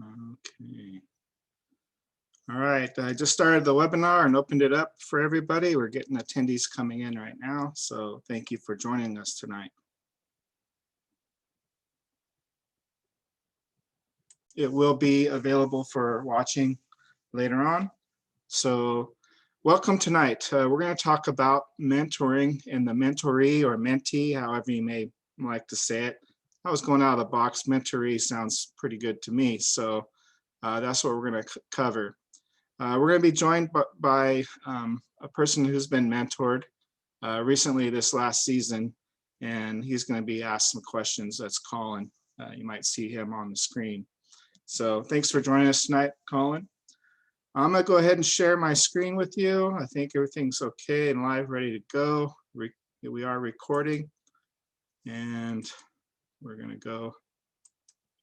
Okay. All right, I just started the webinar and opened it up for everybody. We're getting attendees coming in right now, so thank you for joining us tonight. It will be available for watching later on. So welcome tonight. We're going to talk about mentoring and the mentoree or mentee, however you may like to say it. I was going out of the box. Mentoree sounds pretty good to me, so that's what we're going to cover. We're going to be joined by a person who's been mentored recently this last season, and he's going to be asked some questions. That's Colin. You might see him on the screen. So thanks for joining us tonight, Colin. I'm going to go ahead and share my screen with you. I think everything's okay and live, ready to go. We are recording, and we're going to go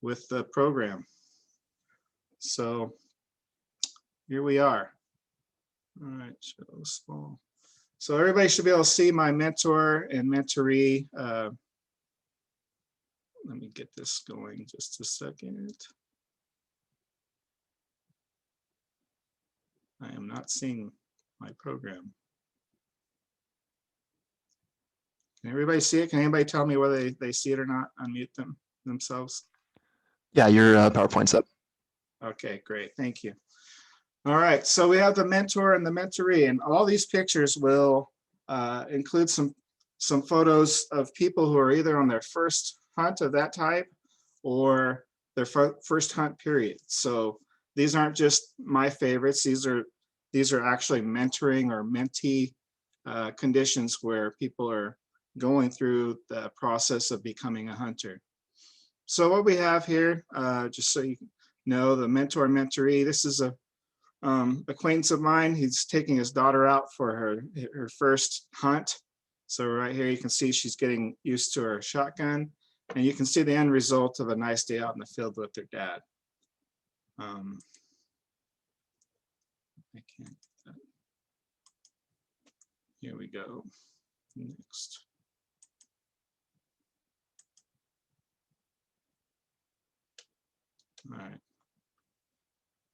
with the program. So here we are. All right, show small. So everybody should be able to see my mentor and mentoree. Let me get this going just a second. I am not seeing my program. Can everybody see it? Can anybody tell me whether they see it or not? Unmute themselves. Yeah, your PowerPoint's up. Okay, great. Thank you. All right, so we have the mentor and the mentoree, and all these pictures will include some photos of people who are either on their first hunt of that type or their first hunt period. So these aren't just my favorites. These are actually mentoring or mentee conditions where people are going through the process of becoming a hunter. So what we have here, just so you know, the mentor and mentoree, this is a acquaintance of mine. He's taking his daughter out for her first hunt. So right here you can see she's getting used to her shotgun, and you can see the end result of a nice day out in the field with their dad. I can't get that. Here we go. Next. All right.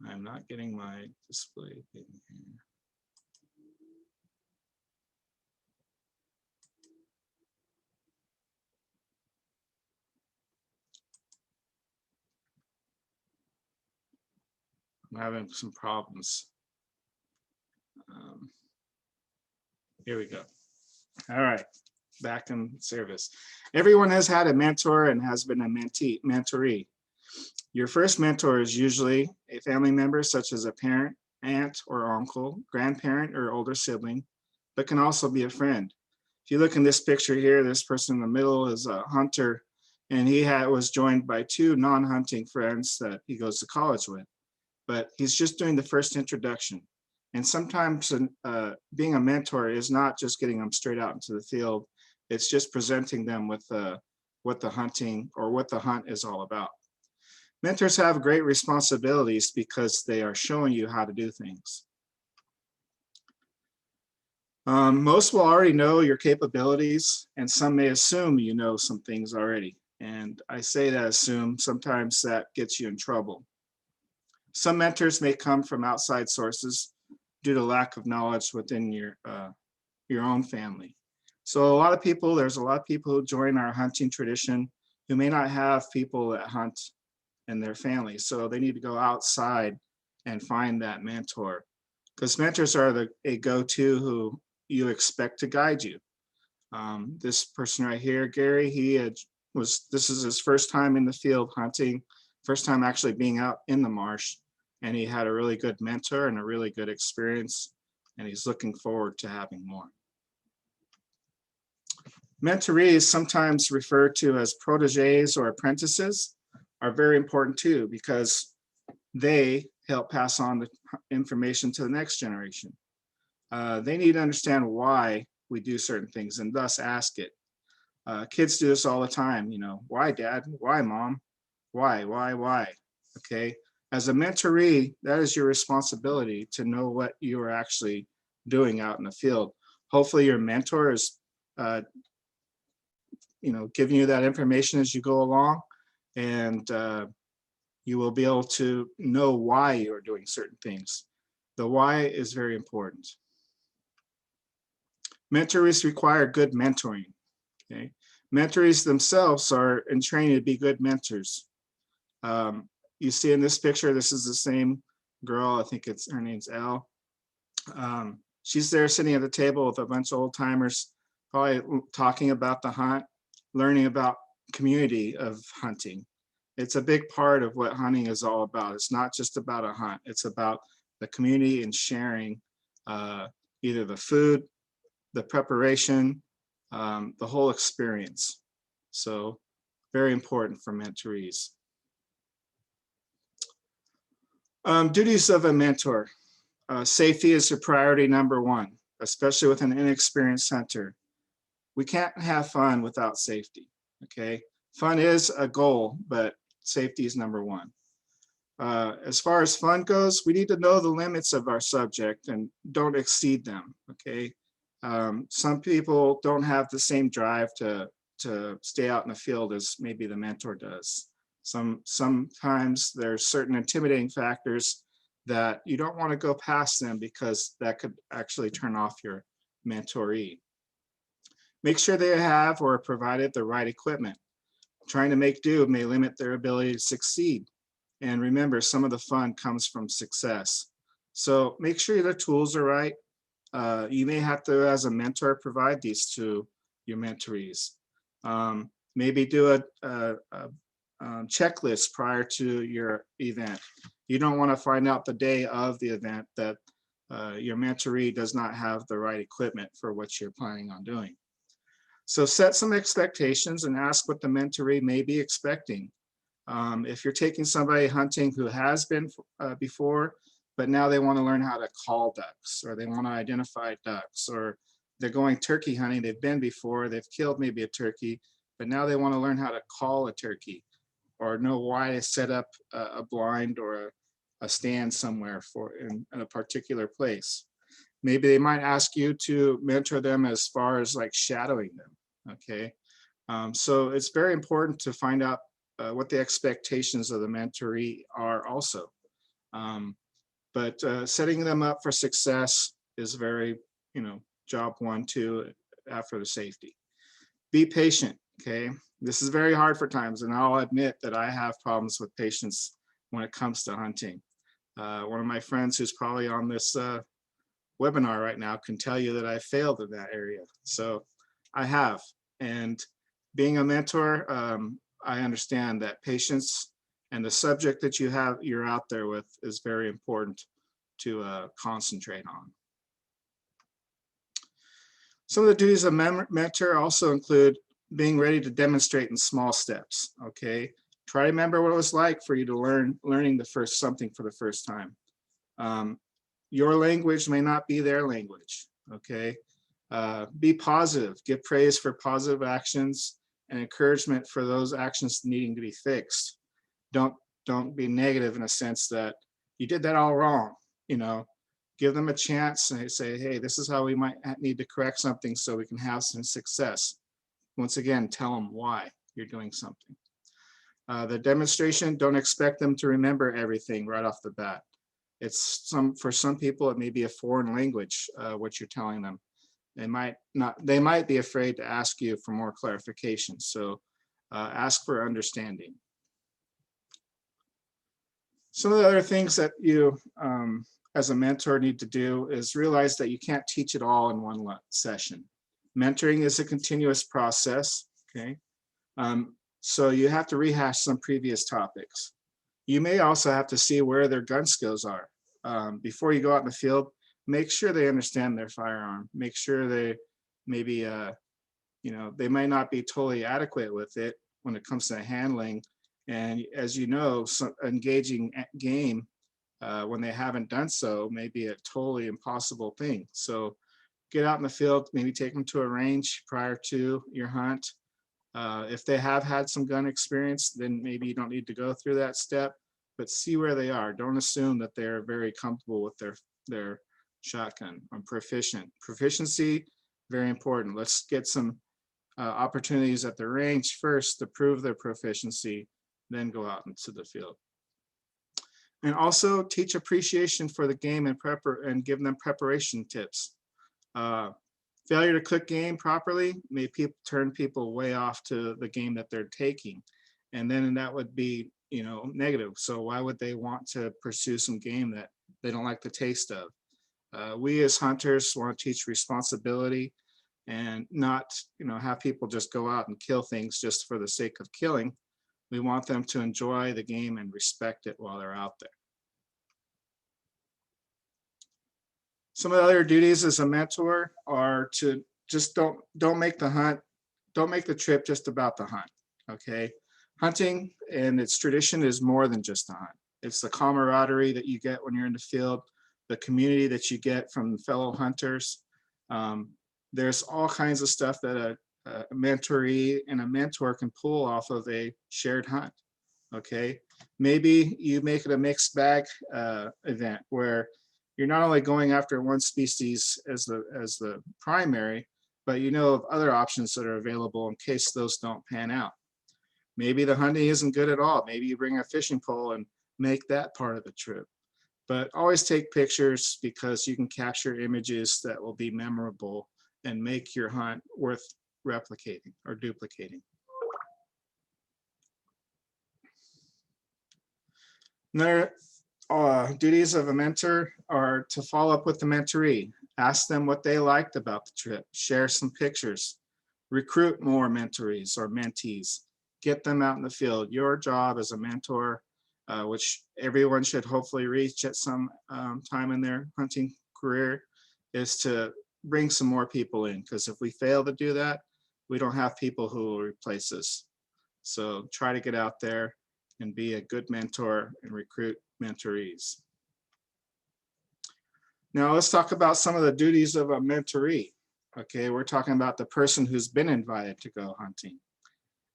I'm not getting my display thing here. I'm having some problems. Here we go. All right, back in service. Everyone has had a mentor and has been a mentoree. Your first mentor is usually a family member, such as a parent, aunt or uncle, grandparent or older sibling, but can also be a friend. If you look in this picture here, this person in the middle is a hunter, and he was joined by two non-hunting friends that he goes to college with, but he's just doing the first introduction. And sometimes being a mentor is not just getting them straight out into the field, it's just presenting them with what the hunting or what the hunt is all about. Mentors have great responsibilities because they are showing you how to do things. Most will already know your capabilities, and some may assume you know some things already. And I say that assume, sometimes that gets you in trouble. Some mentors may come from outside sources due to lack of knowledge within your own family. So there's a lot of people who join our hunting tradition who may not have people that hunt in their family. So they need to go outside and find that mentor, because mentors are a go-to who you expect to guide you. This person right here, Gary, this is his first time in the field hunting, first time actually being out in the marsh, and he had a really good mentor and a really good experience, and he's looking forward to having more. Mentorees, sometimes referred to as proteges or apprentices, are very important too, because they help pass on the information to the next generation. They need to understand why we do certain things and thus ask it. Kids do this all the time, you know, why dad, why mom, why, okay? As a mentoree, that is your responsibility to know what you are actually doing out in the field. Hopefully your mentor is, giving you that information as you go along, and You will be able to know why you are doing certain things. The why is very important. Mentorees require good mentoring. Okay? Mentorees themselves are in training to be good mentors. You see in this picture, this is the same girl. I think her name's Elle. She's there sitting at the table with a bunch of old timers, probably talking about the hunt, learning about community of hunting. It's a big part of what hunting is all about. It's not just about a hunt. It's about the community and sharing either the food, the preparation, the whole experience. So very important for mentorees. Duties of a mentor. Safety is your priority number one, especially with an inexperienced hunter. We can't have fun without safety, okay? Fun is a goal, but safety is number one. As far as fun goes, we need to know the limits of our subject and don't exceed them, okay? Some people don't have the same drive to stay out in the field as maybe the mentor does. Sometimes there's certain intimidating factors that you don't want to go past them because that could actually turn off your mentoree. Make sure they have or provided the right equipment. Trying to make do may limit their ability to succeed. And remember, some of the fun comes from success. So make sure the tools are right. You may have to, as a mentor, provide these to your mentorees. Maybe do a checklist prior to your event. You don't want to find out the day of the event that your mentoree does not have the right equipment for what you're planning on doing. So set some expectations and ask what the mentoree may be expecting. If you're taking somebody hunting who has been before, but now they want to learn how to call ducks, or they want to identify ducks, or they're going turkey hunting, they've been before, they've killed maybe a turkey, but now they want to learn how to call a turkey or know why to set up a blind or a stand somewhere in a particular place. Maybe they might ask you to mentor them as far as like shadowing them, okay? So it's very important to find out what the expectations of the mentoree are also. But setting them up for success is very, job one, two, after the safety. Be patient, okay? This is very hard for times, and I'll admit that I have problems with patience when it comes to hunting. One of my friends who's probably on this webinar right now can tell you that I failed in that area. So I have, and being a mentor, I understand that patience and the subject that you're out there with is very important to concentrate on. Some of the duties of mentor also include being ready to demonstrate in small steps, okay? Try to remember what it was like for you to learning something for the first time. Your language may not be their language, okay? Be positive, give praise for positive actions and encouragement for those actions needing to be fixed. Don't be negative in a sense that you did that all wrong, give them a chance and say, hey, this is how we might need to correct something so we can have some success. Once again, tell them why you're doing something. The demonstration, don't expect them to remember everything right off the bat. For some people, it may be a foreign language, what you're telling them. They might be afraid to ask you for more clarification. So ask for understanding. Some of the other things that you, as a mentor, need to do is realize that you can't teach it all in one session. Mentoring is a continuous process, okay? So you have to rehash some previous topics. You may also have to see where their gun skills are. Before you go out in the field, make sure they understand their firearm. Make sure they maybe, they might not be totally adequate with it when it comes to handling. And as you know, engaging game when they haven't done so may be a totally impossible thing. So get out in the field, maybe take them to a range prior to your hunt. If they have had some gun experience, then maybe you don't need to go through that step, but see where they are. Don't assume that they're very comfortable with their shotgun or proficient. Proficiency, very important. Let's get some opportunities at the range first to prove their proficiency, then go out into the field. And also teach appreciation for the game and give them preparation tips. Failure to click game properly may turn people way off to the game that they're taking. And then that would be, negative. So why would they want to pursue some game that they don't like the taste of? We as hunters want to teach responsibility and not, have people just go out and kill things just for the sake of killing. We want them to enjoy the game and respect it while they're out there. Some of the other duties as a mentor are to just don't make the trip just about the hunt. Okay, hunting and its tradition is more than just a hunt. It's the camaraderie that you get when you're in the field, the community that you get from fellow hunters. There's all kinds of stuff that a mentoree and a mentor can pull off of a shared hunt. Okay, maybe you make it a mixed bag event where you're not only going after one species as the primary, but of other options that are available in case those don't pan out. Maybe the hunting isn't good at all. Maybe you bring a fishing pole and make that part of the trip. But always take pictures because you can capture images that will be memorable and make your hunt worth replicating or duplicating. Another duties of a mentor are to follow up with the mentoree, ask them what they liked about the trip, share some pictures, recruit more mentorees or mentees, get them out in the field. Your job as a mentor, which everyone should hopefully reach at some time in their hunting career, is to bring some more people in, because if we fail to do that, we don't have people who will replace us. So try to get out there and be a good mentor and recruit mentorees. Now let's talk about some of the duties of a mentoree. Okay, we're talking about the person who's been invited to go hunting.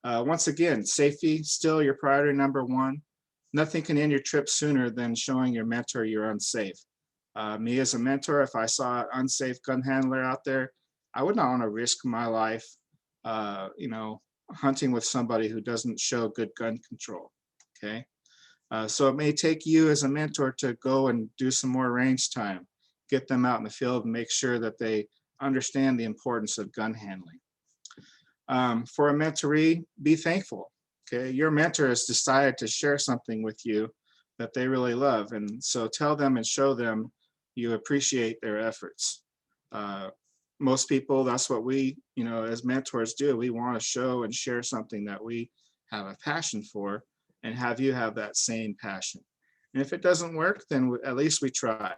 Once again, safety still your priority number one. Nothing can end your trip sooner than showing your mentor you're unsafe. Me as a mentor, if I saw an unsafe gun handler out there, I would not want to risk my life, hunting with somebody who doesn't show good gun control. Okay, so it may take you as a mentor to go and do some more range time, get them out in the field and make sure that they understand the importance of gun handling. For a mentoree, be thankful. Okay, your mentor has decided to share something with you that they really love, and so tell them and show them you appreciate their efforts. Most people, that's what we, as mentors do. We want to show and share something that we have a passion for, and have you have that same passion. And if it doesn't work, then at least we try.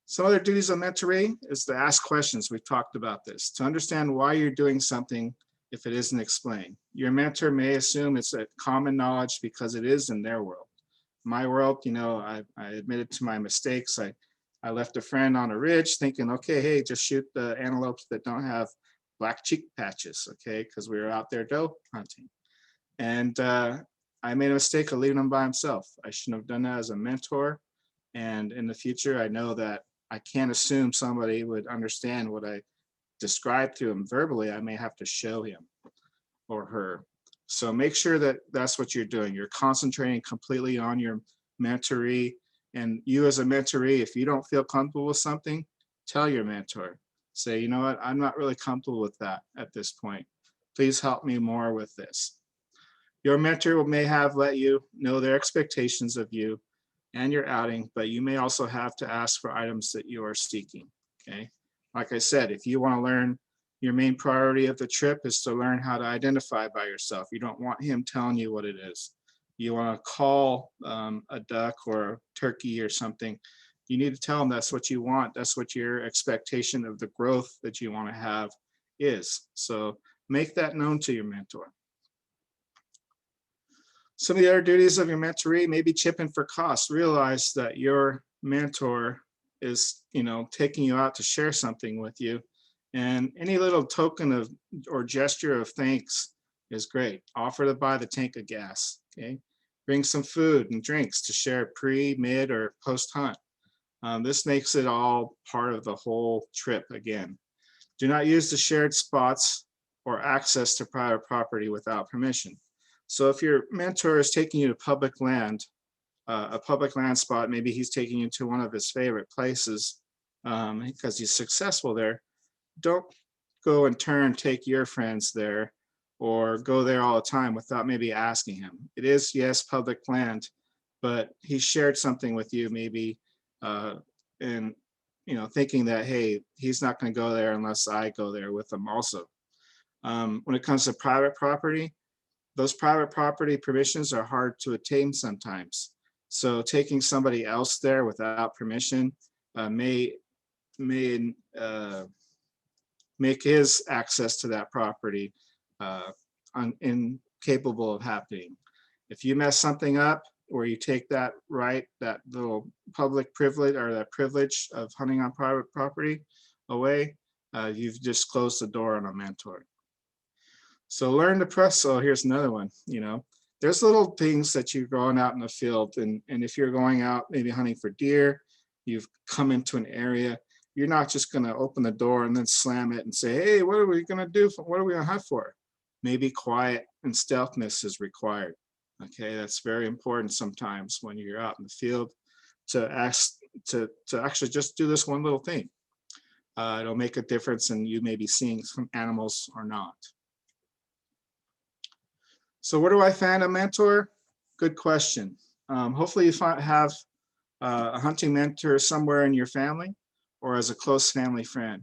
Some other duties of mentoree is to ask questions. We've talked about this, to understand why you're doing something if it isn't explained. Your mentor may assume it's a common knowledge because it is in their world. My world, I admitted to my mistakes. I left a friend on a ridge thinking, okay, hey, just shoot the antelopes that don't have black cheek patches, okay, because we were out there doe hunting. And I made a mistake of leaving him by himself. I shouldn't have done that as a mentor. And in the future, I know that I can't assume somebody would understand what I described to him verbally. I may have to show him or her. So make sure that that's what you're doing. You're concentrating completely on your mentoree. And you as a mentoree, if you don't feel comfortable with something, tell your mentor. Say, you know what, I'm not really comfortable with that at this point. Please help me more with this. Your mentor may have let you know their expectations of you and your outing, but you may also have to ask for items that you are seeking, okay? Like I said, if you want to learn, your main priority of the trip is to learn how to identify by yourself. You don't want him telling you what it is. You want to call a duck or a turkey or something. You need to tell him that's what you want. That's what your expectation of the growth that you want to have is. So make that known to your mentor. Some of the other duties of your mentoree, maybe chip in for costs. Realize that your mentor is, taking you out to share something with you, and any little token of or gesture of thanks is great. Offer to buy the tank of gas. Okay, bring some food and drinks to share pre, mid, or post hunt. This makes it all part of the whole trip again. Do not use the shared spots or access to private property without permission. So if your mentor is taking you to public land, a public land spot, maybe he's taking you to one of his favorite places because he's successful there, don't go in turn take your friends there or go there all the time without maybe asking him. It is, yes, public land, but he shared something with you maybe and thinking that, hey, he's not going to go there unless I go there with him also. When it comes to private property, those private property permissions are hard to attain sometimes. So taking somebody else there without permission may make his access to that property incapable of happening. If you mess something up or you take that right, that little public privilege or that privilege of hunting on private property away, you've just closed the door on a mentor. So learn to press. So here's another one. There's little things that you're going out in the field, and if you're going out maybe hunting for deer, you've come into an area. You're not just going to open the door and then slam it and say, hey, what are we going to do? What are we going to hunt for? Maybe quiet and stealthness is required. Okay, that's very important sometimes when you're out in the field to actually just do this one little thing. It'll make a difference in you maybe seeing some animals or not. So where do I find a mentor? Good question. Hopefully you have a hunting mentor somewhere in your family or as a close family friend.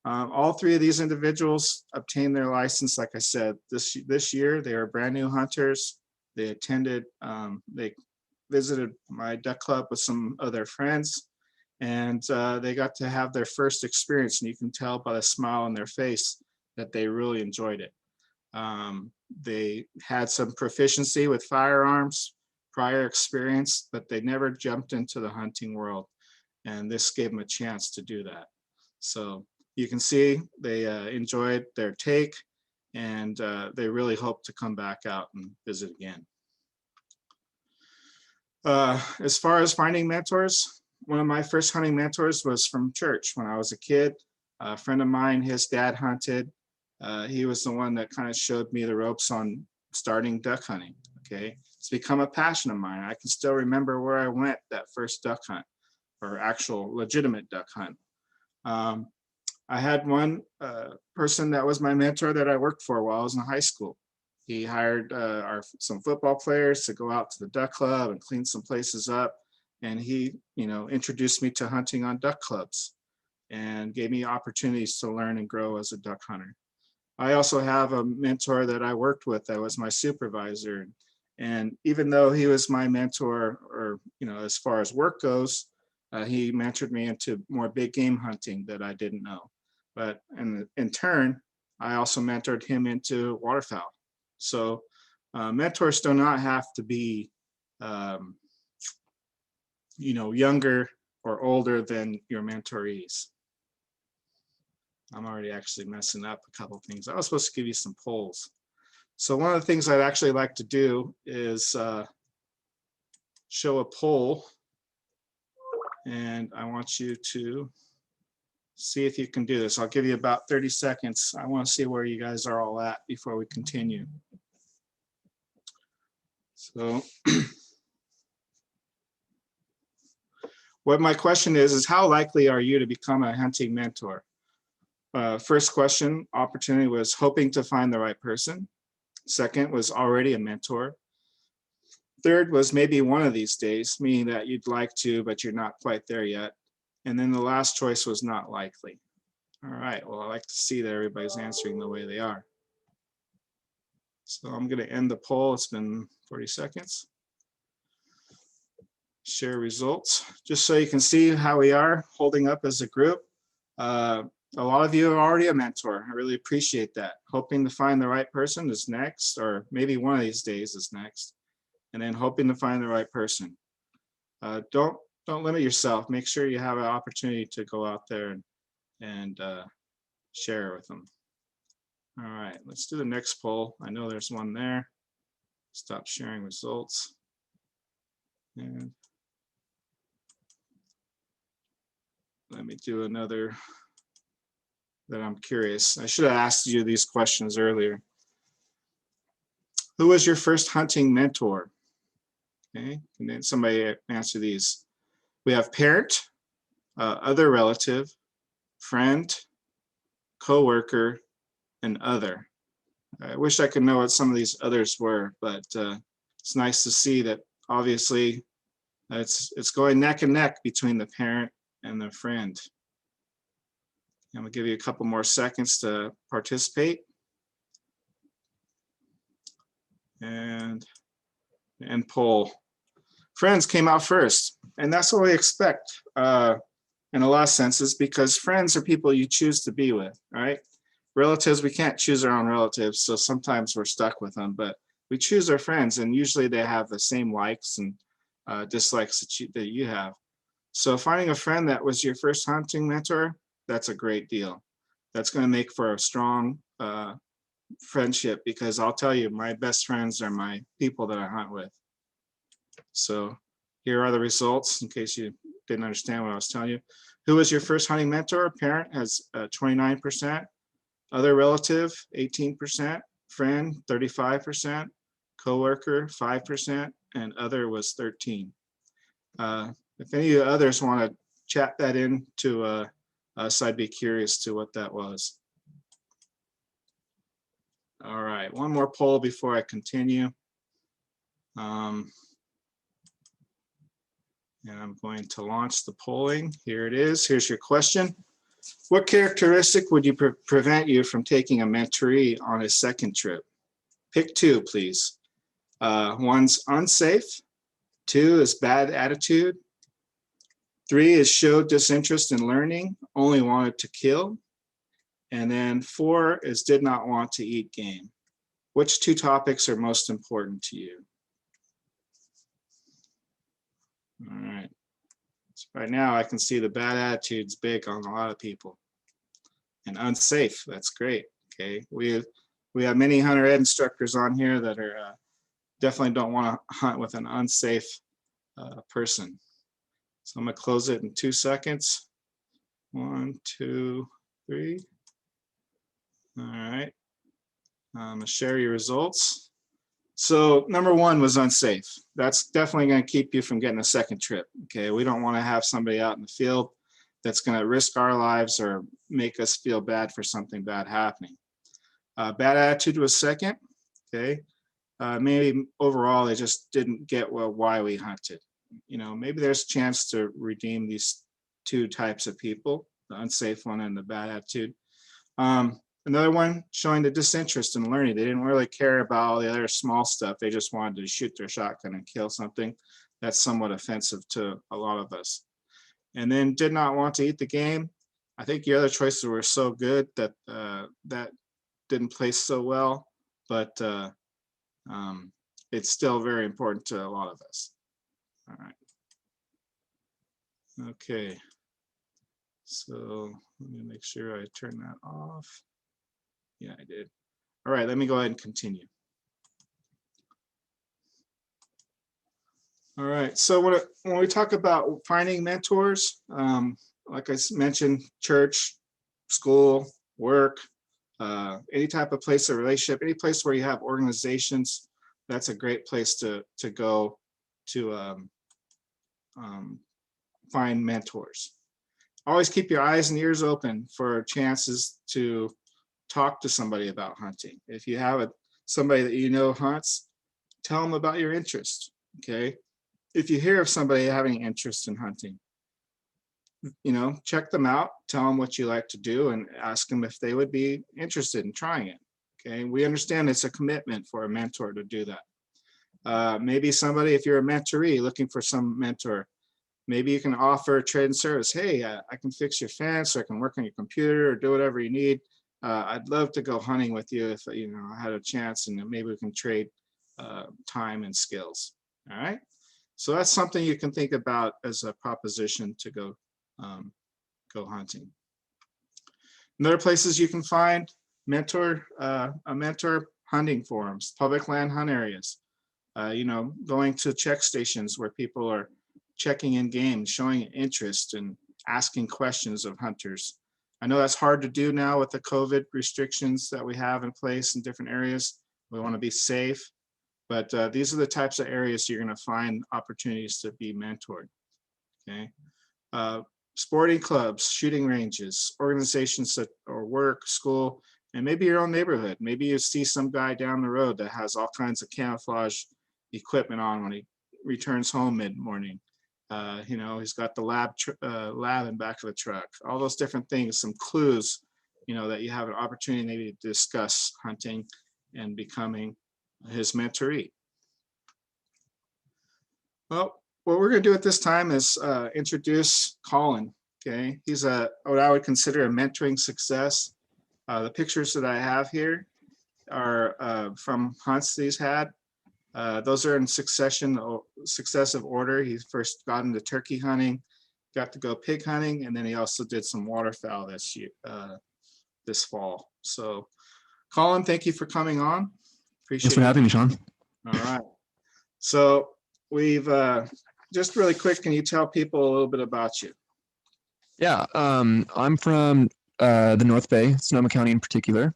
All three of these individuals obtained their license, like I said, this year. They are brand new hunters. They visited my duck club with some of their friends, and they got to have their first experience, and you can tell by the smile on their face that they really enjoyed it. They had some proficiency with firearms, prior experience, but they never jumped into the hunting world, and this gave them a chance to do that. So you can see they enjoyed their take, and they really hope to come back out and visit again. As far as finding mentors, one of my first hunting mentors was from church when I was a kid. A friend of mine, his dad hunted. He was the one that kind of showed me the ropes on starting duck hunting. Okay, it's become a passion of mine. I can still remember where I went that first duck hunt, or actual legitimate duck hunt. I had one person that was my mentor that I worked for while I was in high school. He hired some football players to go out to the duck club and clean some places up, and he, introduced me to hunting on duck clubs and gave me opportunities to learn and grow as a duck hunter. I also have a mentor that I worked with that was my supervisor. And even though he was my mentor, or, as far as work goes, he mentored me into more big game hunting that I didn't know. But in turn, I also mentored him into waterfowl. So mentors do not have to be, younger or older than your mentorees. I'm already actually messing up a couple of things. I was supposed to give you some polls. So one of the things I'd actually like to do is show a poll, and I want you to see if you can do this. I'll give you about 30 seconds. I want to see where you guys are all at before we continue. So what my question is how likely are you to become a hunting mentor? First question, opportunity, was hoping to find the right person. Second was already a mentor. Third was maybe one of these days, meaning that you'd like to, but you're not quite there yet. And then the last choice was not likely. All right, well, I like to see that everybody's answering the way they are. So I'm going to end the poll. It's been 40 seconds. Share results, just so you can see how we are holding up as a group. A lot of you are already a mentor. I really appreciate that. Hoping to find the right person is next, or maybe one of these days is next. And then hoping to find the right person. Don't limit yourself. Make sure you have an opportunity to go out there and share with them. All right, let's do the next poll. I know there's one there. Stop sharing results. And let me do another that I'm curious. I should have asked you these questions earlier. Who was your first hunting mentor? Okay, and then somebody answer these. We have parent, other relative, friend, coworker, and other. I wish I could know what some of these others were, but it's nice to see that obviously it's going neck and neck between the parent and the friend. I'm gonna give you a couple more seconds to participate. And poll. Friends came out first, and that's what we expect in a lot of senses, because friends are people you choose to be with, right? Relatives, we can't choose our own relatives, so sometimes we're stuck with them, but we choose our friends, and usually they have the same likes and dislikes that you have. So finding a friend that was your first hunting mentor, that's a great deal. That's going to make for a strong friendship, because I'll tell you, my best friends are my people that I hunt with. So here are the results in case you didn't understand what I was telling you. Who was your first hunting mentor? Parent has 29%, other relative 18%, friend 35%, coworker 5%, and other was 13%. If any of the others want to chat that into us, I'd be curious to what that was. All right, one more poll before I continue. And I'm going to launch the polling. Here it is. Here's your question. What characteristic would you prevent you from taking a mentoree on a second trip? Pick two, please. One's unsafe. Two is bad attitude. Three is showed disinterest in learning, only wanted to kill. And then four is did not want to eat game. Which two topics are most important to you? All right. So right now I can see the bad attitude's big on a lot of people. And unsafe, that's great. Okay. We have many hunter ed instructors on here that are definitely don't want to hunt with an unsafe person. So I'm gonna close it in 2 seconds. 1, 2, 3. All right. I'm gonna share your results. So number one was unsafe. That's definitely going to keep you from getting a second trip. Okay, we don't want to have somebody out in the field that's going to risk our lives or make us feel bad for something bad happening. Bad attitude was second. Okay, maybe overall they just didn't get why we hunted. You know, maybe there's a chance to redeem these two types of people, the unsafe one and the bad attitude. Another one showing the disinterest in learning. They didn't really care about all the other small stuff. They just wanted to shoot their shotgun and kill something. That's somewhat offensive to a lot of us. And then did not want to eat the game. I think the other choices were so good that that didn't place so well, but it's still very important to a lot of us. All right. Okay. So let me make sure I turn that off. Yeah, I did. All right, let me go ahead and continue. All right, so when we talk about finding mentors, like I mentioned, church, school, work, any type of place of relationship, any place where you have organizations, that's a great place to go to find mentors. Always keep your eyes and ears open for chances to talk to somebody about hunting. If you have somebody that you know hunts, tell them about your interest, okay? If you hear of somebody having interest in hunting, you know, check them out, tell them what you like to do, and ask them if they would be interested in trying it, okay? We understand it's a commitment for a mentor to do that. Maybe somebody, if you're a mentoree looking for some mentor, maybe you can offer a trade and service. Hey, I can fix your fence, or I can work on your computer, or do whatever you need. I'd love to go hunting with you if you know I had a chance, and maybe we can trade time and skills. All right. So that's something you can think about as a proposition to go hunting. Another places you can find a mentor hunting forums, public land hunt areas. You know, going to check stations where people are checking in game, showing interest and asking questions of hunters. I know that's hard to do now with the COVID restrictions that we have in place in different areas. We want to be safe. But these are the types of areas you're going to find opportunities to be mentored. Okay. Sporting clubs, shooting ranges, organizations that or work, school, and maybe your own neighborhood. Maybe you see some guy down the road that has all kinds of camouflage equipment on when he returns home mid-morning. You know, he's got the lab in back of the truck. All those different things, some clues, you know, that you have an opportunity maybe to discuss hunting and becoming his mentoree. Well, what we're going to do at this time is introduce Colin. Okay, he's what I would consider a mentoring success. The pictures that I have here are from hunts that he's had. Those are in successive order. He first got into turkey hunting, got to go pig hunting, and then he also did some waterfowl this year, this fall. So, Colin, thank you for coming on. Appreciate Thanks for having me, Sean. All right. So we've just really quick, can you tell people a little bit about you? Yeah, I'm from the North Bay, Sonoma County in particular.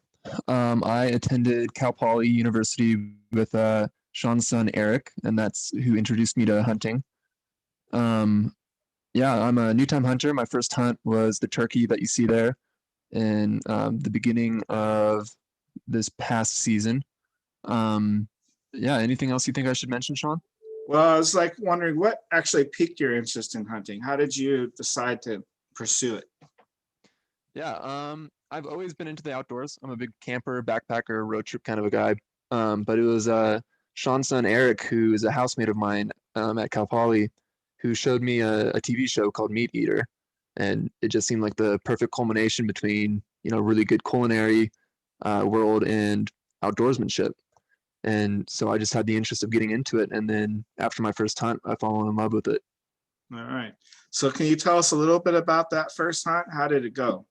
I attended Cal Poly University with Sean's son, Eric, and that's who introduced me to hunting. Yeah, I'm a new time hunter. My first hunt was the turkey that you see there in the beginning of this past season. Yeah, anything else you think I should mention, Sean? Well, I was like wondering what actually piqued your interest in hunting. How did you decide to pursue it? Yeah, I've always been into the outdoors. I'm a big camper, backpacker, road trip kind of a guy. But it was Sean's son Eric, who is a housemate of mine at Cal Poly, who showed me a TV show called Meat Eater, and it just seemed like the perfect culmination between really good culinary world and outdoorsmanship. And so I just had the interest of getting into it, and then after my first hunt, I fell in love with it. All right. So can you tell us a little bit about that first hunt? How did it go?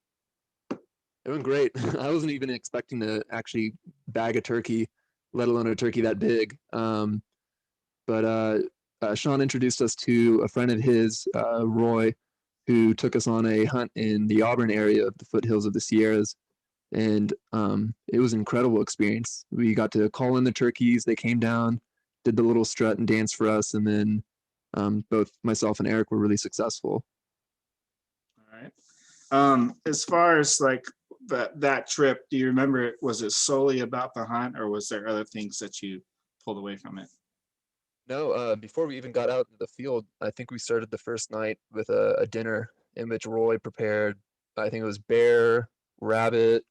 It went great. I wasn't even expecting to actually bag a turkey, let alone a turkey that big. But Sean introduced us to a friend of his, Roy, who took us on a hunt in the Auburn area of the foothills of the Sierras. And it was an incredible experience. We got to call in the turkeys. They came down, did the little strut and dance for us. And then both myself and Eric were really successful. All right. As far as like that trip, do you remember, was it solely about the hunt, or was there other things that you pulled away from it? No, before we even got out in the field, I think we started the first night with a dinner in which Roy prepared, I think it was bear, rabbit,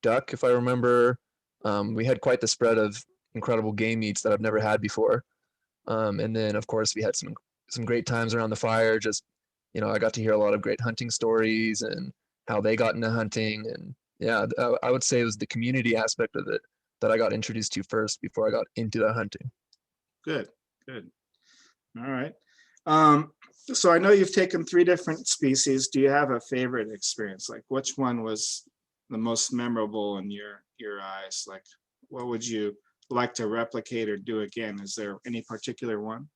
duck, if I remember. We had quite the spread of incredible game meats that I've never had before. And then, of course, we had some great times around the fire. Just, I got to hear a lot of great hunting stories and how they got into hunting. And yeah, I would say it was the community aspect of it that I got introduced to first before I got into the hunting. Good, good. All right. So I know you've taken 3 different species. Do you have a favorite experience? Like which one was the most memorable in your eyes? Like what would you like to replicate or do again? Is there any particular one?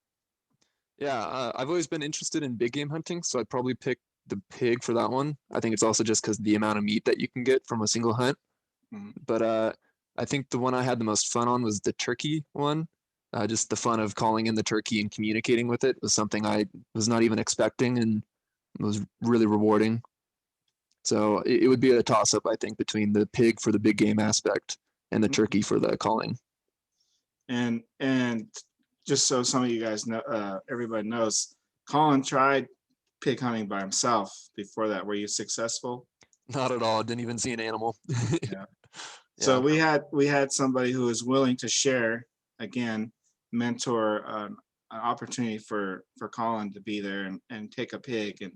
Yeah, I've always been interested in big game hunting, so I'd probably pick the pig for that one. I think it's also just because the amount of meat that you can get from a single hunt. Mhm. But I think the one I had the most fun on was the turkey one. Just the fun of calling in the turkey and communicating with it was something I was not even expecting, and it was really rewarding. So it would be a toss-up, I think, between the pig for the big game aspect and the turkey for the calling. And just so some of you guys know, everybody knows, Colin tried pig hunting by himself before that. Were you successful? Not at all. Didn't even see an animal. Yeah. So we had somebody who was willing to share, again, mentor an opportunity for Colin to be there and take a pig, and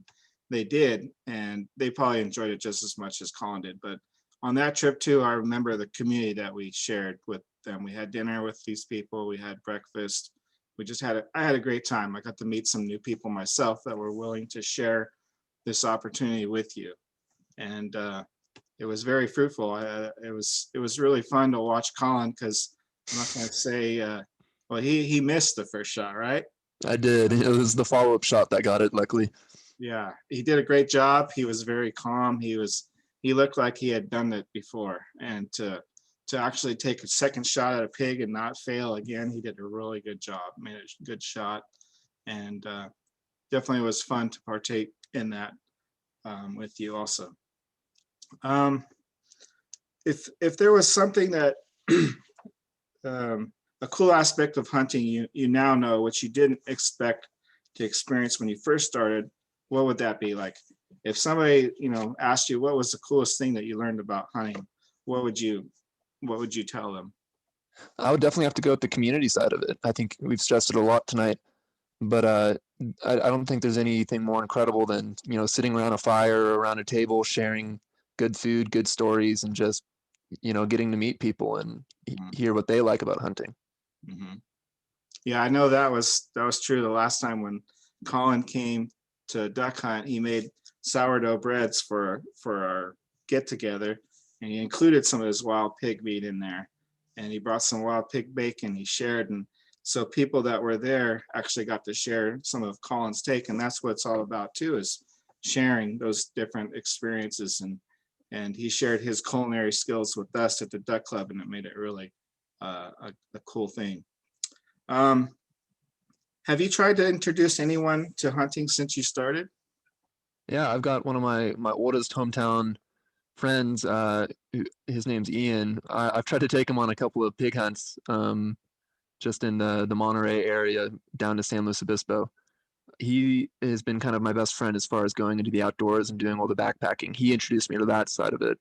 they did, and they probably enjoyed it just as much as Colin did. But on that trip too, I remember the community that we shared with them. We had dinner with these people, we had breakfast. I had a great time. I got to meet some new people myself that were willing to share this opportunity with you. And it was very fruitful. It was really fun to watch Colin, because I'm not going to say, well, he missed the first shot, right? I did. It was the follow-up shot that got it, luckily. Yeah, he did a great job. He was very calm. He looked like he had done it before, and to to actually take a second shot at a pig and not fail again. He did a really good job, made a good shot, and definitely was fun to partake in that with you also. If there was something that a cool aspect of hunting you now know, which you didn't expect to experience when you first started, what would that be? Like if somebody asked you what was the coolest thing that you learned about hunting, what would you tell them? I would definitely have to go with the community side of it. I think we've stressed it a lot tonight, but I don't think there's anything more incredible than sitting around a fire or around a table, sharing good food, good stories, and just getting to meet people and hear what they like about hunting. Mm-hmm. Yeah, I know that was true the last time when Colin came to duck hunt. He made sourdough breads for our get together, and he included some of his wild pig meat in there, and he brought some wild pig bacon he shared, and so people that were there actually got to share some of Colin's take, and that's what it's all about too, is sharing those different experiences, and he shared his culinary skills with us at the duck club, and it made it really a cool thing. Have you tried to introduce anyone to hunting since you started? Yeah, I've got one of my oldest hometown friends. His name's Ian. I've tried to take him on a couple of pig hunts, just in the Monterey area down to San Luis Obispo. He has been kind of my best friend as far as going into the outdoors and doing all the backpacking. He introduced me to that side of it,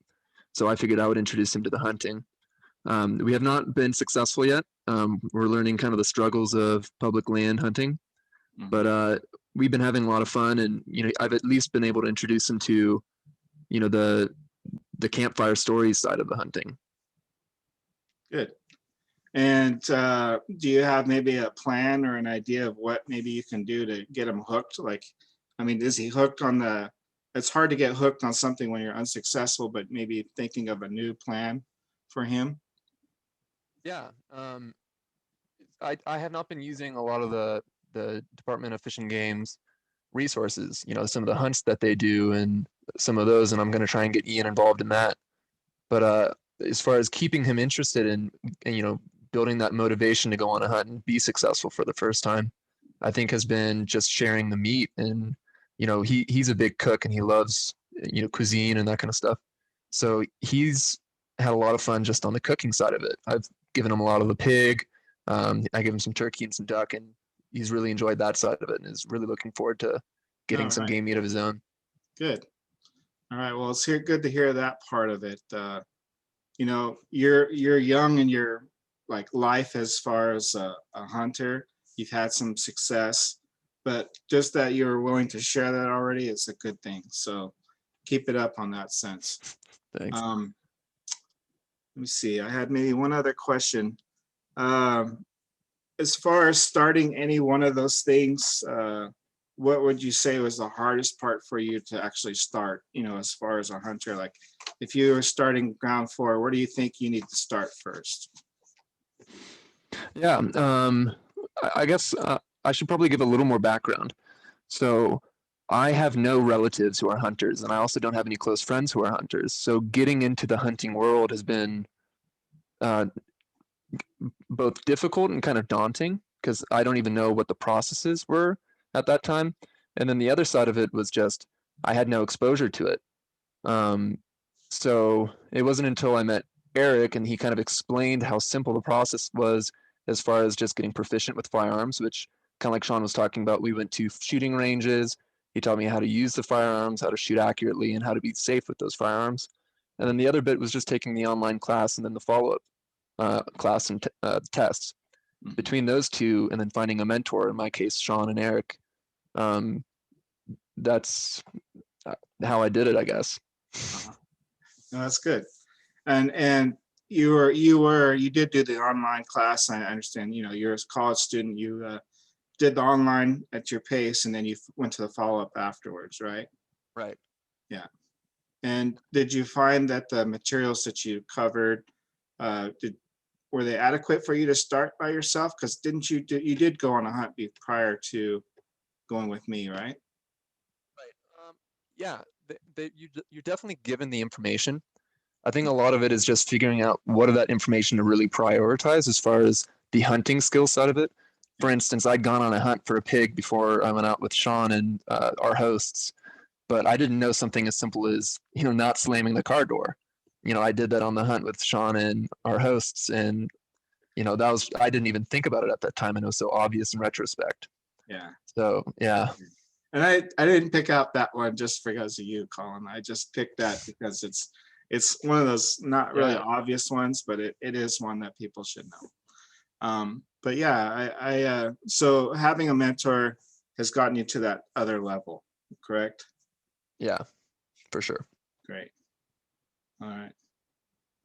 so I figured I would introduce him to the hunting. We have not been successful yet. We're learning kind of the struggles of public land hunting, but we've been having a lot of fun, and I've at least been able to introduce him to the campfire stories side of the hunting. Good. And do you have maybe a plan or an idea of what maybe you can do to get him hooked? Like, I mean, is he hooked on it's hard to get hooked on something when you're unsuccessful, but maybe thinking of a new plan for him? Yeah, I have not been using a lot of the Department of Fish and Game's resources, some of the hunts that they do and some of those, and I'm going to try and get Ian involved in that. But as far as keeping him interested in, building that motivation to go on a hunt and be successful for the first time, I think has been just sharing the meat. And he's a big cook and he loves cuisine and that kind of stuff. So he's had a lot of fun just on the cooking side of it. I've given him a lot of the pig. I give him some turkey and some duck, and he's really enjoyed that side of it and is really looking forward to getting All some right, game meat of his own. good. All right, well, it's good to hear that part of it. You're young in your like life as far as a hunter. You've had some success, but just that you're willing to share that already is a good thing. So keep it up on that sense. Thanks. Let me see. I had maybe one other question. Um, as far as starting any one of those things, what would you say was the hardest part for you to actually start? As far as a hunter, like if you were starting ground floor, where do you think you need to start first? Yeah, I guess I should probably give a little more background. So I have no relatives who are hunters, and I also don't have any close friends who are hunters. So getting into the hunting world has been uh, both difficult and kind of daunting because I don't even know what the processes were at that time. And then the other side of it was just I had no exposure to it. Um, so it wasn't until I met Eric and he kind of explained how simple the process was as far as just getting proficient with firearms, which kind of like Sean was talking about, we went to shooting ranges. He taught me how to use the firearms, how to shoot accurately, and how to be safe with those firearms. And then the other bit was just taking the online class and then the follow-up class and tests. Between those two, and then finding a mentor, in my case, Sean and Eric, um, that's how I did it, I guess. Uh-huh. No, that's good. And you did do the online class. I understand. You're a college student. You did the online at your pace, and then you went to the follow up afterwards, right? Right. Yeah. And did you find that the materials that you covered, were they adequate for you to start by yourself? Because you did go on a hunt prior to going with me, right? Right. Yeah, you're definitely given the information. I think a lot of it is just figuring out what of that information to really prioritize as far as the hunting skill side of it. For instance, I'd gone on a hunt for a pig before I went out with Sean and our hosts, but I didn't know something as simple as, not slamming the car door. I did that on the hunt with Sean and our hosts, and I didn't even think about it at that time, and it was so obvious in retrospect. Yeah. So yeah. And I didn't pick out that one just because of you, Colin. I just picked that because it's one of those not really obvious ones, but it is one that people should know. But yeah, so having a mentor has gotten you to that other level, correct? Yeah, for sure. Great. All right.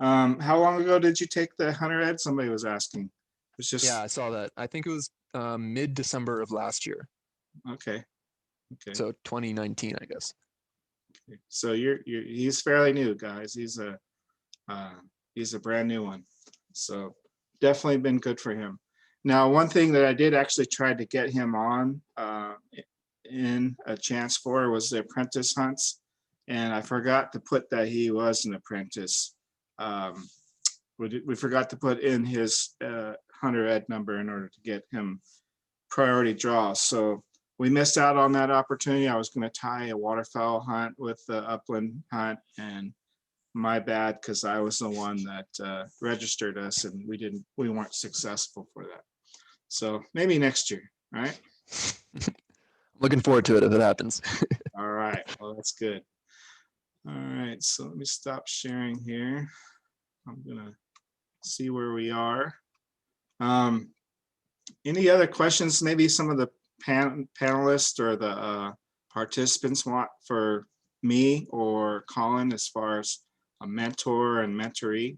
How long ago did you take the Hunter Ed? Somebody was asking. It's just I saw that. I think it was mid-December of last year. Okay. So 2019, I guess. Okay. So he's fairly new, guys. He's a brand new one. So definitely been good for him. Now, one thing that I did actually try to get him on in a chance for was the apprentice hunts, and I forgot to put that he was an apprentice. We forgot to put in his Hunter Ed number in order to get him priority draws. So we missed out on that opportunity. I was going to tie a waterfowl hunt with the upland hunt, and my bad, because I was the one that registered us, and we weren't successful for that. So maybe next year, right? Looking forward to it if it happens. All right, well, that's good. All right, so let me stop sharing here. I'm gonna see where we are. Any other questions maybe some of the panelists or the participants want for me or Colin as far as a mentor and mentoree?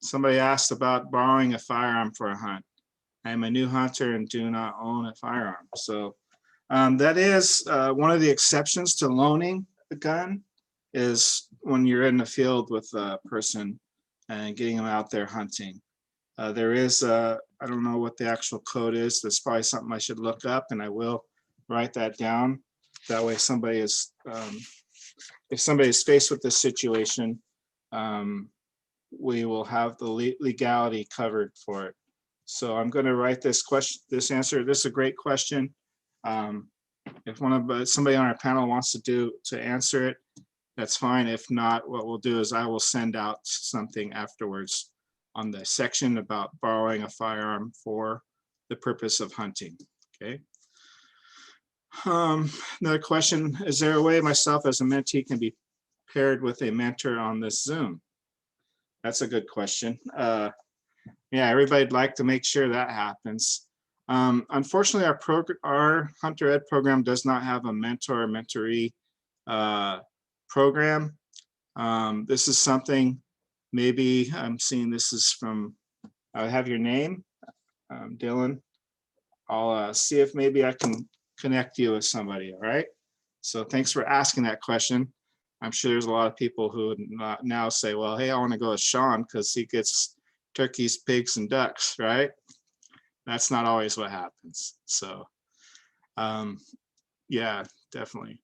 Somebody asked about borrowing a firearm for a hunt. I am a new hunter and do not own a firearm. So that is one of the exceptions to loaning a gun, is when you're in the field with a person and getting them out there hunting. There is, I don't know what the actual code is. That's probably something I should look up, and I will write that down. That way somebody is, if somebody is faced with this situation, we will have the legality covered for it. So I'm going to write this answer. This is a great question. If somebody on our panel wants to answer it, that's fine. If not, what we'll do is I will send out something afterwards on the section about borrowing a firearm for the purpose of hunting. Okay. Another question: is there a way myself as a mentee can be paired with a mentor on this Zoom? That's a good question. Yeah, everybody'd like to make sure that happens. Unfortunately, our Hunter Ed program does not have a mentor or mentoree program. This is something, maybe I'm seeing this is from, I have your name, Dylan. I'll see if maybe I can connect you with somebody, all right? So thanks for asking that question. I'm sure there's a lot of people who would now say, well, hey, I want to go with Sean because he gets turkeys, pigs, and ducks, right? That's not always what happens. So yeah, definitely.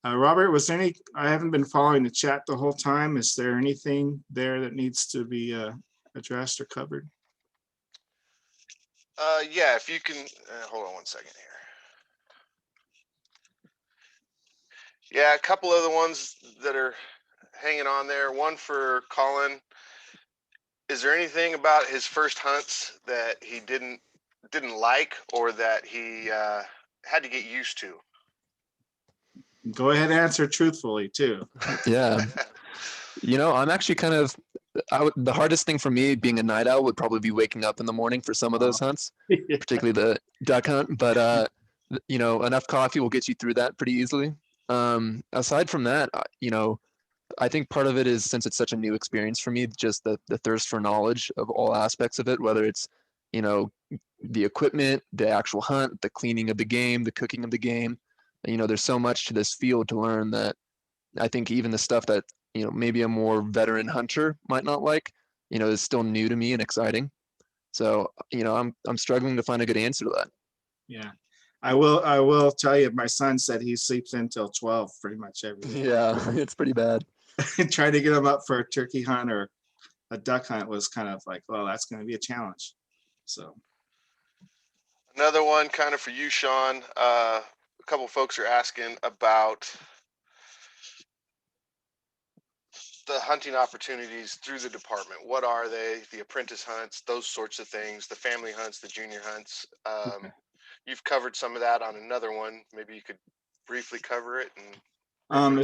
Robert, was there I haven't been following the chat the whole time. Is there anything there that needs to be addressed or covered? Yeah, if you can, hold on one second here. Yeah, a couple of the ones that are hanging on there. One for Colin. Is there anything about his first hunts that he didn't like, or that he had to get used to? Go ahead and answer truthfully too. Yeah. I'm actually kind of, the hardest thing for me being a night owl would probably be waking up in the morning for some of those hunts, particularly the duck hunt. But, enough coffee will get you through that pretty easily. Aside from that, I think part of it is, since it's such a new experience for me, just the thirst for knowledge of all aspects of it, whether it's, the equipment, the actual hunt, the cleaning of the game, the cooking of the game. There's so much to this field to learn that I think even the stuff that, maybe a more veteran hunter might not like, is still new to me and exciting. So, I'm struggling to find a good answer to that. Yeah. I will tell you, my son said he sleeps until 12 pretty much every day. Yeah, it's pretty bad. Trying to get him up for a turkey hunt or a duck hunt was kind of like, well, that's going to be a challenge. So Another one kind of for you, Sean. A couple folks are asking about the hunting opportunities through the department. What are they? The apprentice hunts, those sorts of things, the family hunts, the junior hunts. okay. You've covered some of that on another one. Maybe you could briefly cover it. And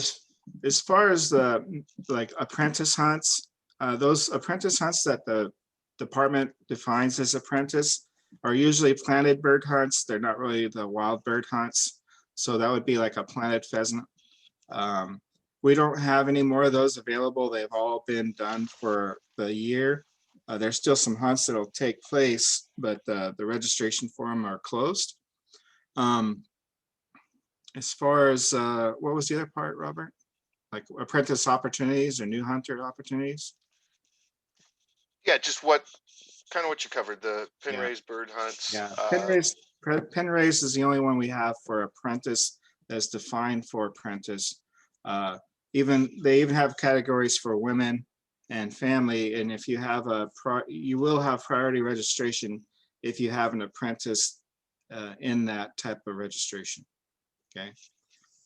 As far as the like apprentice hunts, those apprentice hunts that the department defines as apprentice are usually planted bird hunts. They're not really the wild bird hunts. So that would be like a planted pheasant. We don't have any more of those available. They've all been done for the year. There's still some hunts that'll take place, but the registration for them are closed. As far as what was the other part, Robert? Like apprentice opportunities or new hunter opportunities? yeah, just what you covered, the pin Yeah. raised bird hunts. Yeah, pen raise is the only one we have for apprentice that's defined for apprentice. They even have categories for women and family, and if you have you will have priority registration if you have an apprentice in that type of registration. Okay,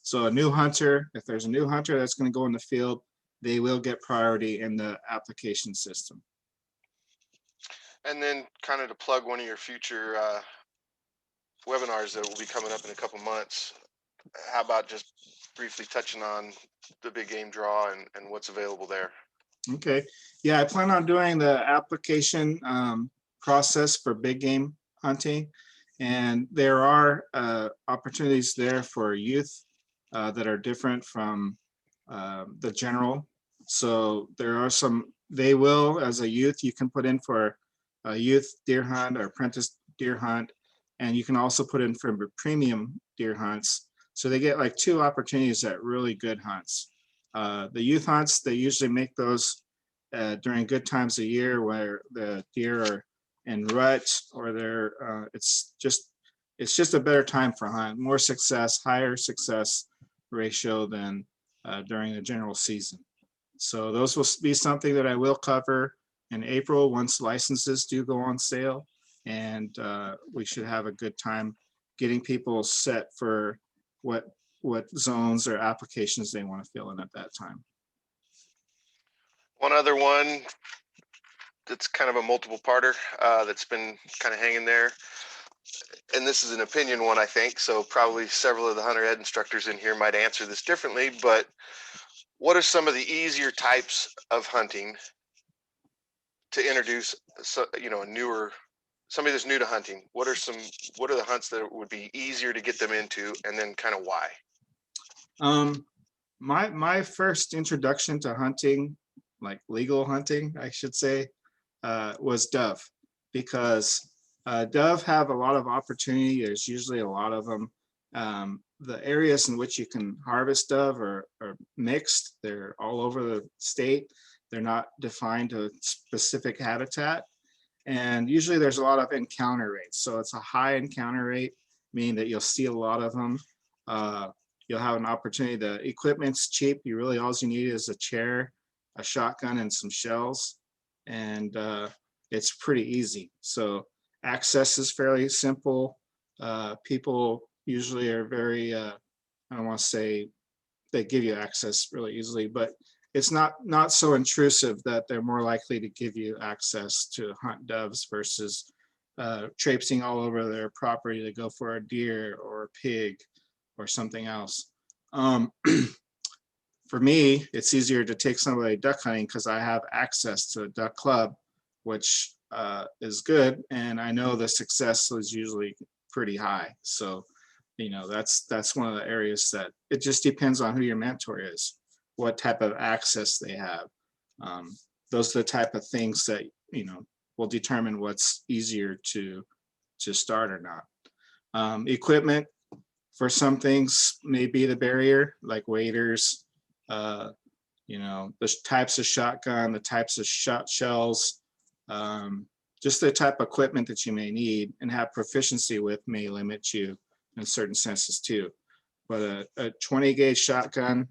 so a new hunter, if there's a new hunter that's going to go in the field, they will get priority in the application system. And then kind of to plug one of your future webinars that will be coming up in a couple months, how about just briefly touching on the big game draw and what's available there? Okay, yeah, I plan on doing the application process for big game hunting, and there are opportunities there for youth that are different from the general. So there are some, they will, as a youth, you can put in for a youth deer hunt or apprentice deer hunt, and you can also put in for premium deer hunts. So they get like 2 opportunities at really good hunts. The youth hunts, they usually make those during good times of year where the deer are in rut or they're it's just a better time for hunt, more success, higher success ratio than during the general season. So those will be something that I will cover in April once licenses do go on sale, and we should have a good time getting people set for what zones or applications they want to fill in at that time. One other one that's kind of a multiple parter that's been kind of hanging there, and this is an opinion one, I think, so probably several of the hunter ed instructors in here might answer this differently, but what are some of the easier types of hunting to introduce, somebody that's new to hunting? What are the hunts that would be easier to get them into, and then kind of why? My first introduction to hunting, like legal hunting, I should say, was dove, because dove have a lot of opportunity. There's usually a lot of them. The areas in which you can harvest dove are mixed. They're all over the state. They're not defined to a specific habitat. And usually there's a lot of encounter rates. So it's a high encounter rate, meaning that you'll see a lot of them. You'll have an opportunity. The equipment's cheap. All you need is a chair, a shotgun, and some shells. And it's pretty easy. So access is fairly simple. People usually are very, I don't want to say they give you access really easily, but it's not so intrusive that they're more likely to give you access to hunt doves versus traipsing all over their property to go for a deer or a pig or something else. For me, it's easier to take somebody duck hunting because I have access to a duck club, which is good, and I know the success is usually pretty high. So, that's one of the areas that it just depends on who your mentor is, what type of access they have. Those are the type of things that will determine what's easier to start or not. Equipment for some things may be the barrier, like waders, the types of shotgun, the types of shot shells, just the type of equipment that you may need and have proficiency with may limit you in certain senses too. But a 20 gauge shotgun,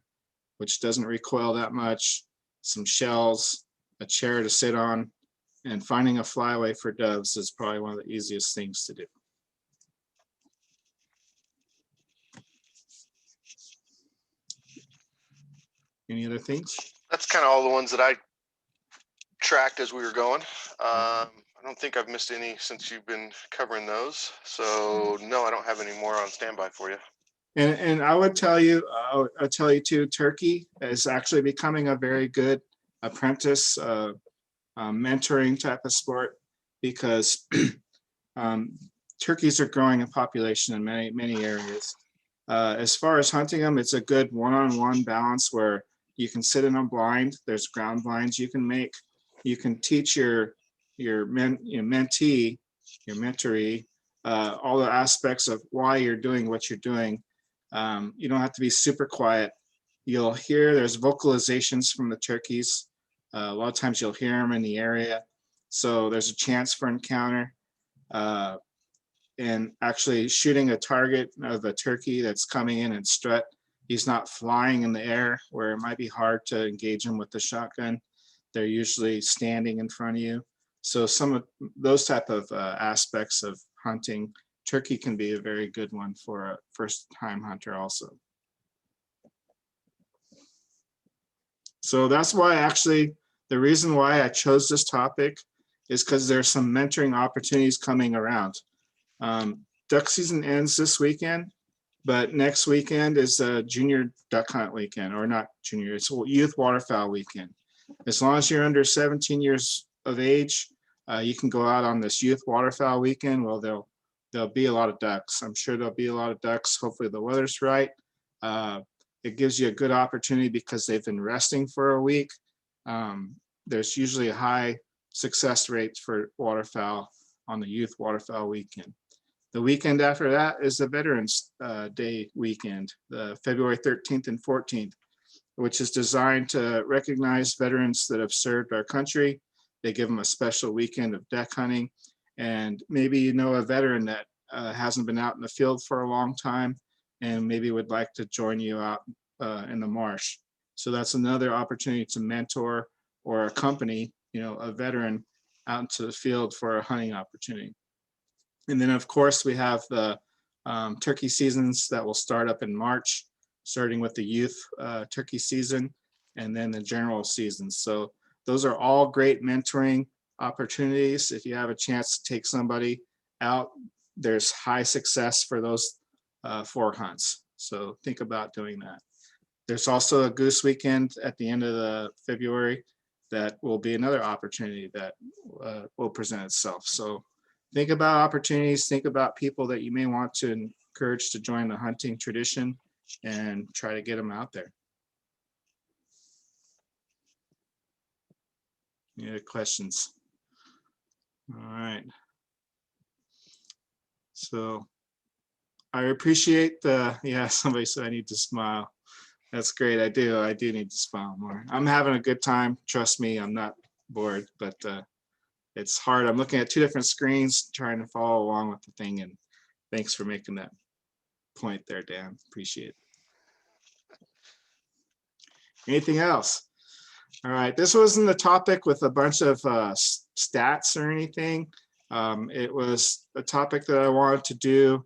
which doesn't recoil that much, some shells, a chair to sit on, and finding a flyaway for doves is probably one of the easiest things to do. Any other things? That's kind of all the ones that I tracked as we were going. I don't think I've missed any since you've been covering those. So no, I don't have any more on standby for you. And I would tell you, I'll tell you too, turkey is actually becoming a very good apprentice mentoring type of sport, because turkeys are growing in population in many areas. As far as hunting them, it's a good one-on-one balance where you can sit in a blind. There's ground blinds you can make. You can teach your mentee, your mentoree, all the aspects of why you're doing what you're doing. You don't have to be super quiet. You'll hear there's vocalizations from the turkeys. A lot of times you'll hear them in the area. So there's a chance for encounter. And actually shooting a target of a turkey that's coming in and strut. He's not flying in the air where it might be hard to engage him with the shotgun. They're usually standing in front of you. So some of those type of aspects of hunting, turkey can be a very good one for a first-time hunter also. So that's why actually the reason why I chose this topic is because there's some mentoring opportunities coming around. Duck season ends this weekend, but next weekend is a junior duck hunt weekend, or not junior, it's youth waterfowl weekend. As long as you're under 17 years of age, you can go out on this youth waterfowl weekend. Well, there'll be a lot of ducks. I'm sure there'll be a lot of ducks. Hopefully the weather's right. It gives you a good opportunity because they've been resting for a week. There's usually a high success rate for waterfowl on the youth waterfowl weekend. The weekend after that is the Veterans Day weekend, the February 13th and 14th, which is designed to recognize veterans that have served our country. They give them a special weekend of duck hunting. And maybe you know a veteran that hasn't been out in the field for a long time and maybe would like to join you out in the marsh. So that's another opportunity to mentor or accompany, a veteran out into the field for a hunting opportunity. And then of course we have the turkey seasons that will start up in March, starting with the youth turkey season and then the general season. So those are all great mentoring opportunities. If you have a chance to take somebody out, there's high success for those 4 hunts. So think about doing that. There's also a goose weekend at the end of the February that will be another opportunity that will present itself. So think about opportunities, think about people that you may want to encourage to join the hunting tradition and try to get them out there. Any other questions? All right. So I appreciate somebody said I need to smile. That's great. I do need to smile more. I'm having a good time. Trust me, I'm not bored, but it's hard. I'm looking at 2 different screens, trying to follow along with the thing. And thanks for making that point there, Dan. Appreciate it. Anything else? All right. This wasn't a topic with a bunch of stats or anything. It was a topic that I wanted to do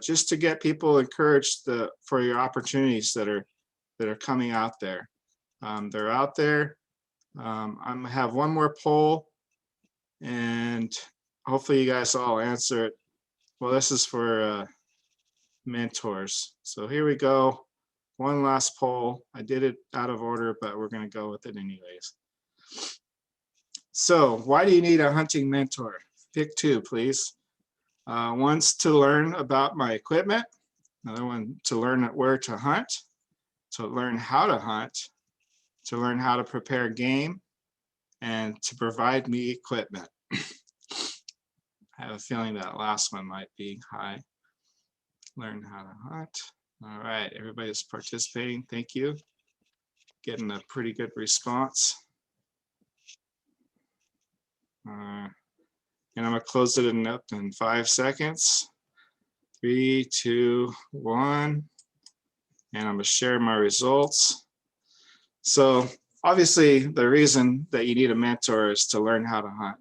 just to get people encouraged for your opportunities that are coming out there. They're out there. I'm gonna have one more poll, and hopefully you guys all answer it. Well, this is for mentors. So here we go. One last poll. I did it out of order, but we're gonna go with it anyways. So why do you need a hunting mentor? Pick 2, please. One's to learn about my equipment. Another one to learn where to hunt, to learn how to hunt, to learn how to prepare game, and to provide me equipment. I have a feeling that last one might be high. Learn how to hunt. All right, everybody's participating. Thank you. Getting a pretty good response. And I'm gonna close it up in 5 seconds. 3, 2, 1. And I'm going to share my results. So obviously the reason that you need a mentor is to learn how to hunt.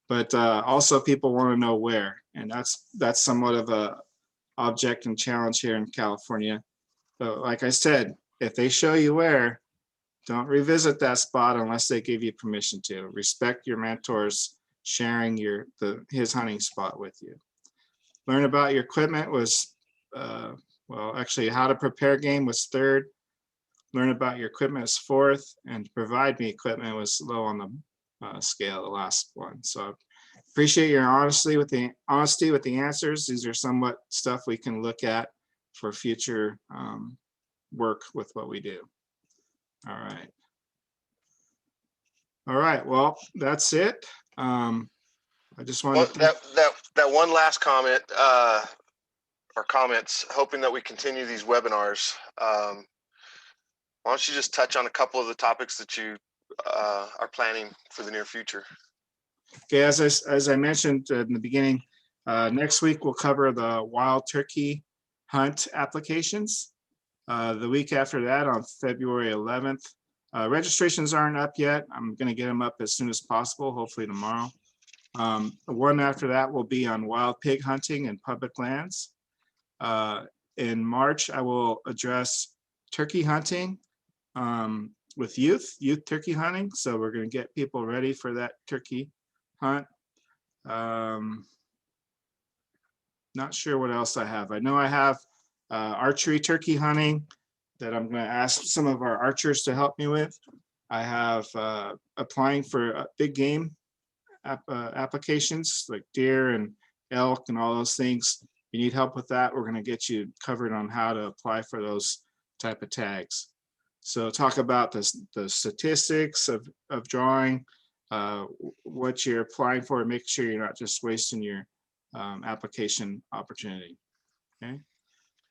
But also people want to know where. And that's somewhat of a object and challenge here in California. But like I said, if they show you where, don't revisit that spot unless they give you permission to. Respect your mentors sharing his hunting spot with you. Learn about your equipment was, well, actually how to prepare game was 3rd. Learn about your equipment is 4th, and provide me equipment was low on the scale, the last one. So appreciate your honesty with the answers. These are somewhat stuff we can look at for future work with what we do. All right. All right. Well, that's it. I just Well, wanted to that one last comment, or comments, hoping that we continue these webinars. Why don't you just touch on a couple of the topics that you are planning for the near future? Okay, as I mentioned in the beginning, next week we'll cover the wild turkey hunt applications. The week after that, on February 11th, registrations aren't up yet. I'm going to get them up as soon as possible, hopefully tomorrow. The one after that will be on wild pig hunting in public lands. In March, I will address turkey hunting with youth turkey hunting. So we're going to get people ready for that turkey hunt. Not sure what else I have. I know I have archery turkey hunting that I'm going to ask some of our archers to help me with. I have applying for big game applications like deer and elk and all those things. If you need help with that, we're going to get you covered on how to apply for those type of tags. So talk about the statistics of drawing, what you're applying for, make sure you're not just wasting your application opportunity. Okay.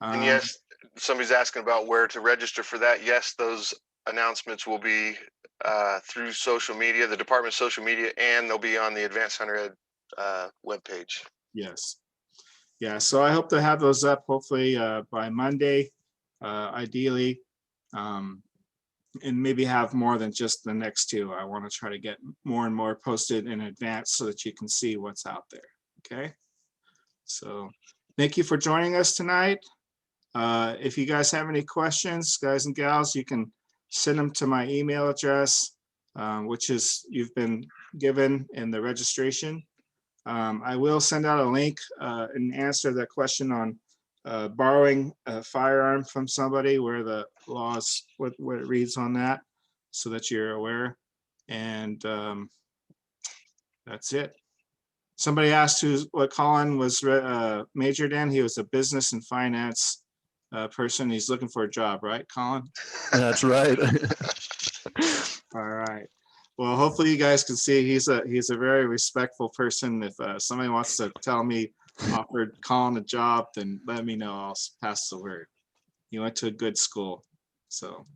And yes, somebody's asking about where to register for that. Yes, those announcements will be through social media, the department's social media, and they'll be on the Advanced Hunter Ed webpage. Yes. Yeah, so I hope to have those up hopefully by Monday, ideally, and maybe have more than just the next 2. I want to try to get more and more posted in advance so that you can see what's out there. Okay. So thank you for joining us tonight. If you guys have any questions, guys and gals, you can send them to my email address, which is you've been given in the registration. I will send out a link and answer that question on borrowing a firearm from somebody, where the laws, what it reads on that, so that you're aware. And that's it. Somebody asked what Colin was majored in. He was a business and finance person. He's looking for a job, right, Colin? That's right. All right. Well, hopefully you guys can see he's a very respectful person. If somebody wants to tell me offered Colin a job, then let me know. I'll pass the word. He went to a good school. So,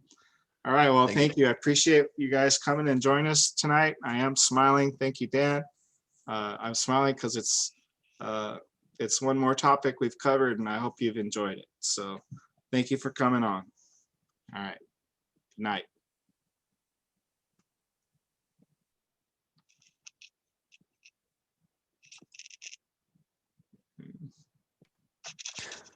all right. Well, thank you. I appreciate you guys coming and joining us tonight. I am smiling. Thank you, Dan. I'm smiling because it's one more topic we've covered, and I hope you've enjoyed it. So thank you for coming on. All right. Good night.